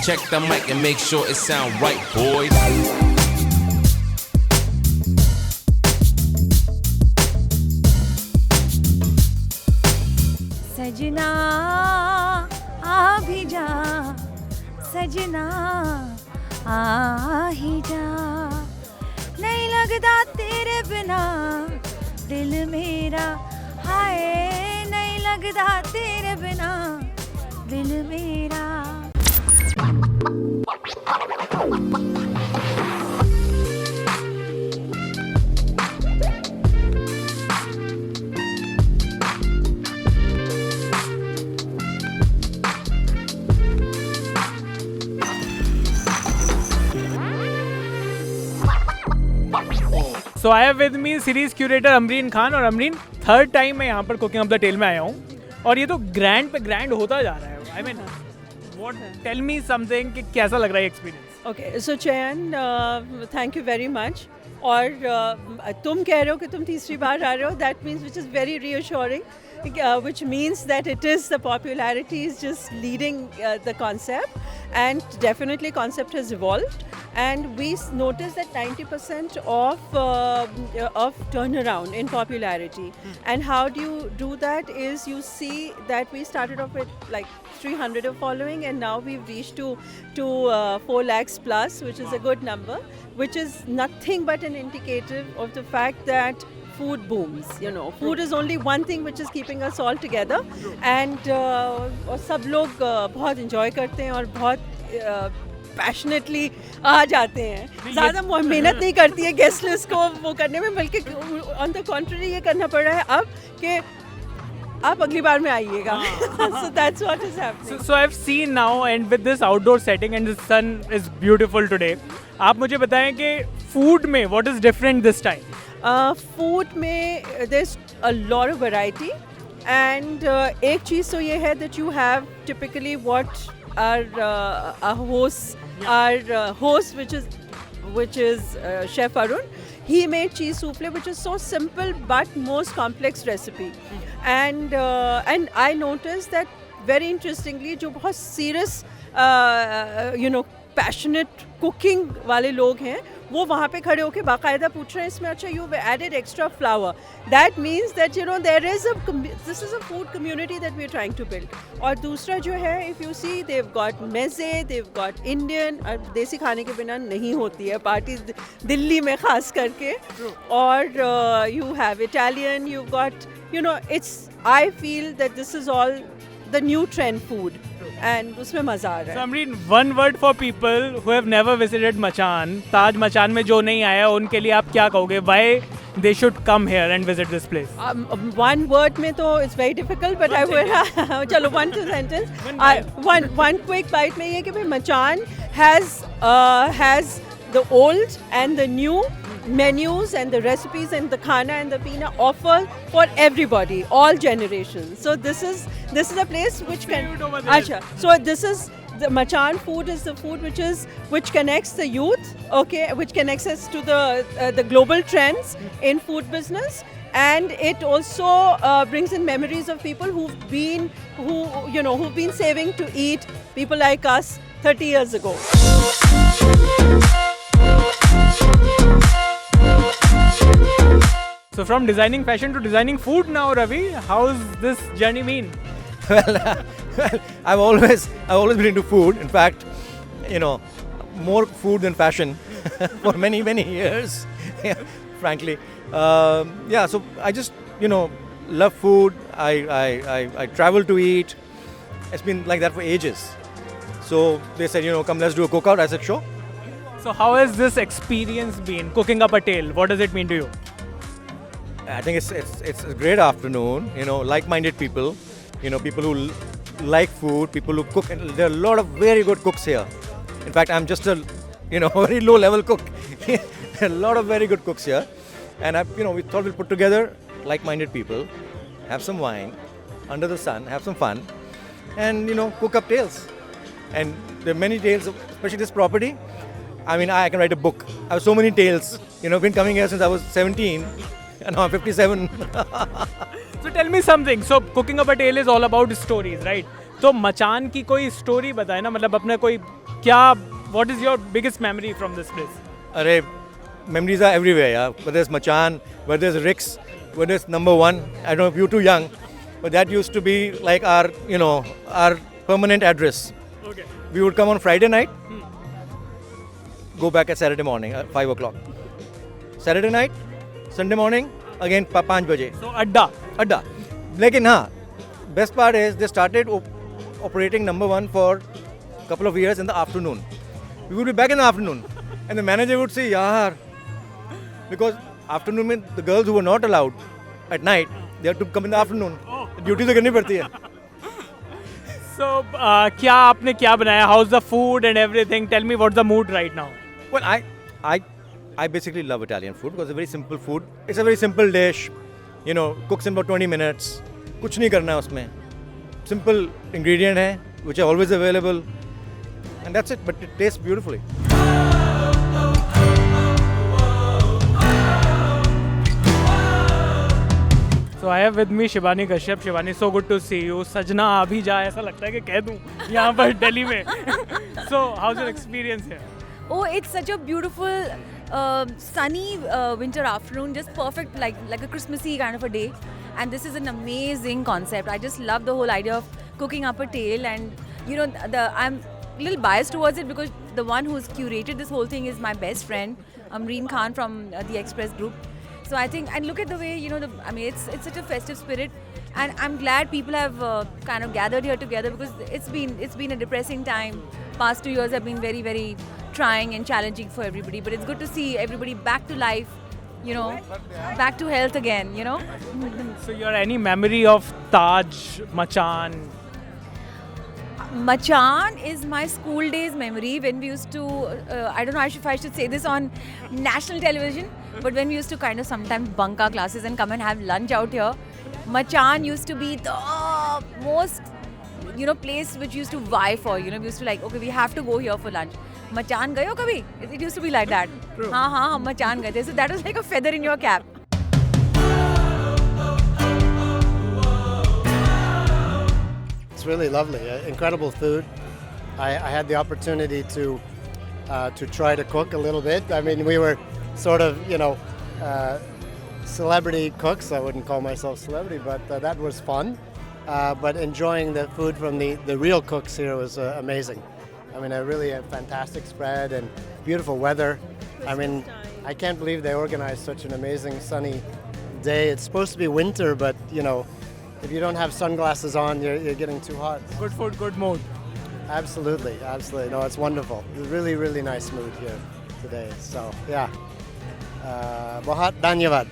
Check the mic and make sure it sound right, boys. सजना आ भी जा, सजना आ ही जा, नहीं लगता तेरे बिना दिल मेरा, हाय नहीं लगता तेरे Bina Dil Mera. So I have with me series curator Amreen Khan. और अमरीन, थर्ड टाइम मैं यहाँ पर कुकिंग ऑफ द टेल में आया हूँ और ये तो ग्रैंड पे ग्रैंड होता जा रहा है. I mean what, tell me something कि कैसा लग रहा है experience. Okay, so Chayan, thank you very much. और तुम कह रहे हो कि तुम तीसरी बार आ रहे हो, that means which is very reassuring, which means that it is the popularity is just leading the concept, and definitely concept has evolved, and we noticed that 90% of turnaround in popularity. And how do you do that is you see that we started off with like 300 of following, and now we've reached to 4 lakhs plus, which is a good number, which is nothing but an indicative of the fact that food booms. You know, food is only one thing which is keeping us all together, and और सब लोग बहुत enjoy करते हैं और बहुत passionately आ जाते हैं. ज़्यादा मेहनत नहीं करती है गेस्ट लिस्ट को वो करने में, बल्कि ऑन द कॉन्ट्ररी ये करना पड़ रहा है अब कि आप अगली बार में आइएगा. So that's what is happening. So I've seen now, and with this outdoor setting and the sun is beautiful today. आप मुझे बताएं कि food में what is different this time? Food में there's a lot of variety, and एक चीज़ तो ये है that you have typically what our host which is Chef Arun. He made cheese souffle, which is so simple but most complex recipe. And I noticed that very interestingly, जो बहुत serious passionate cooking वाले लोग हैं वो वहाँ पे खड़े होकर बाकायदा पूछ रहे हैं इसमें अच्छा you added extra flour. That means that you know there is this is a food community that we are trying to build. और दूसरा जो है if you see they've got mezze, they've got Indian, और देसी खाने के बिना नहीं होती है पार्टी दिल्ली में ख़ास करके. और you have Italian, you got you know it's I feel that this is all the new trend food, and उसमें मज़ा आ रहा है. So Amreen, one word for people who have never visited Machan, ताज मचान में जो नहीं आया उनके लिए आप क्या कहोगे? Why they should come here and visit this place? One word में तो it's very difficult, but I will चलो one two sentence. One quick bite में ये कि भाई Machan has the old and the new menus and the recipes and the khana and the peena offer for everybody, all generations. So this is a place which can. Acha. So this is the Machan food is the food which connects the youth, okay, which connects us to the global trends in food business, and it also brings in memories of people who've been saving to eat, people like us 30 years ago. So from designing fashion to designing food now, Ravi, how's this journey been? Well, I've always been into food. In fact, more food than fashion for many years. Frankly, So I just love food. I travel to eat. It's been like that for ages. So they said, come, let's do a cookout. I said, sure. So how has this experience been? Cooking up a tale. What does it mean to you? I think it's a great afternoon. Like-minded people. People who like food, people who cook, and there are a lot of very good cooks here. In fact, I'm just a very low-level cook. A lot of very good cooks here, and we thought we'll put together like-minded people, have some wine under the sun, have some fun, and cook up tales. And there are many tales, especially this property. I mean, I can write a book. I have so many tales. I've been coming here since I was 17, and now I'm 57. So tell me something. So cooking up a tale is all about stories, right? तो मचान की कोई story बताए ना, मतलब अपना कोई what is your biggest memory from this place? Arey, memories are everywhere, yeah. Whether it's Machan, whether it's Rick's, whether it's number one. I don't know if you're too young, but that used to be like our, our permanent address. Okay. We would come on Friday night, go back at Saturday morning at 5 o'clock. Saturday night, Sunday morning, again 5 baje. So Adda. Adda. Lekin best part is they started operating number one for a couple of years in the afternoon. We would be back in the afternoon. And the manager would say, yaar, because afternoon means the girls who were not allowed at night, they had to come in the afternoon. Duty तो करनी पड़ती है. So क्या आपने क्या बनाया? How's the food and everything? Tell me what's the mood right now? Well, I basically love Italian food because it's a very simple food. It's a very simple dish. Cooks in about 20 minutes. कुछ नहीं करना है उसमें. Simple ingredient है, which are always available. And that's it, but it tastes beautifully. So I have with me Shivani Kashyap. Shivani, so good to see you. Sajna अभी जा ऐसा लगता है कि कह दूँ यहाँ पर दिल्ली में. So how's your experience here? Oh, it's such a beautiful, sunny winter afternoon, just perfect, like a Christmassy kind of a day. And this is an amazing concept. I just love the whole idea of cooking up a tale, and I'm a little biased towards it because the one who's curated this whole thing is my best friend, Amreen Khan from the Express Group. So I think, and look at the way, it's such a festive spirit, and I'm glad people have kind of gathered here together because it's been a depressing time. Past 2 years have been very, very trying and challenging for everybody, but it's good to see everybody back to life, back to health again, So your any memory of Taj, Machan? Machan is my school days memory when we used to, I don't know if I should say this on national television, but when we used to kind of sometimes bunk our classes and come and have lunch out here, Machan used to be the most, place which used to vie for, we used to like, okay, we have to go here for lunch. Machan gayo kabhi? It used to be like that. True. Hum Machan gaye the. So that was like a feather in your cap. It's really lovely, incredible food. I had the opportunity to try to cook a little bit. I mean, we were sort of, celebrity cooks. I wouldn't call myself celebrity, but that was fun. But enjoying the food from the real cooks here was amazing. I mean, a fantastic spread and beautiful weather. I mean, I can't believe they organized such an amazing sunny day. It's supposed to be winter, but if you don't have sunglasses on, you're getting too hot. Good food, good mood. Absolutely. No, it's wonderful. It's really, really nice mood here today. So, yeah. Bahut dhanyavad.